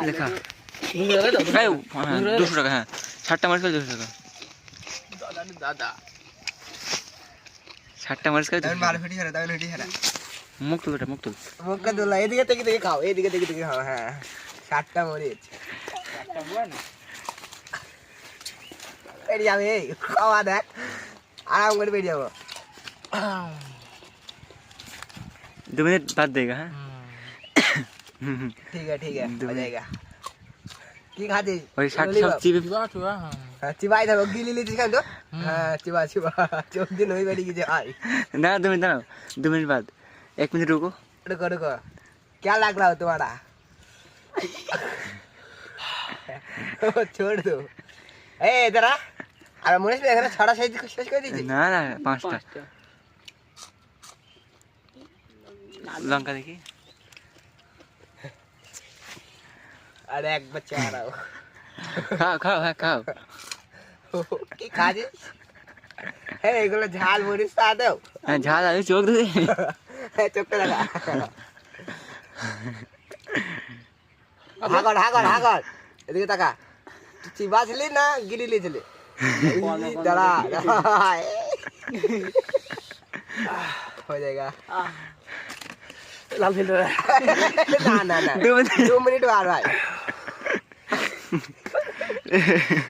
লেখা 200 টাকা হ্যাঁ 60টা মাছ করে 200 টাকা দাদা 60টা মাছ করে তাহলে মার ফেটি হারা তাহলে ফেটি হারা মুখ তুল এটা মুখ তুল মুখটা তোলা এদিকে থেকে খাও এদিকে থেকে খাও হ্যাঁ 60টা মরিচ 60টা বুয়া না পেড়ি যাবে খাওয়া দেখ আরাম করে পেড়ি যাবো 2 मिनट बाद देगा हाँ ठीक है हो जाएगा की खाती वही 60 सब चिबा चिबाई था गिली ली दिखा तो हां चिबा चोक दिन होई बैठी की आई ना 2 मिनट ना 2 मिनट बाद 1 मिनट रुको रुको क्या लग रहा हो तुम्हारा छोड़ दो ए इधर आ अरे मुनीश में छड़ा साइज शेष कर दीजिए ना ना 5টা लंका देखी अरे एक बच्चा आ रहा हो खाओ हाँ खाओ की खा जी हे এগুলো ঝাল মরিচ তা দাও হ্যাঁ ঝাল আছে চোখ দে চোখে লাগা হাগর এদিকে তাকা তুই চিবাছলি না গিলি লিছলি দাঁড়া हो जाएगा लाल फिल्टर ना 2 मिनट बाद भाई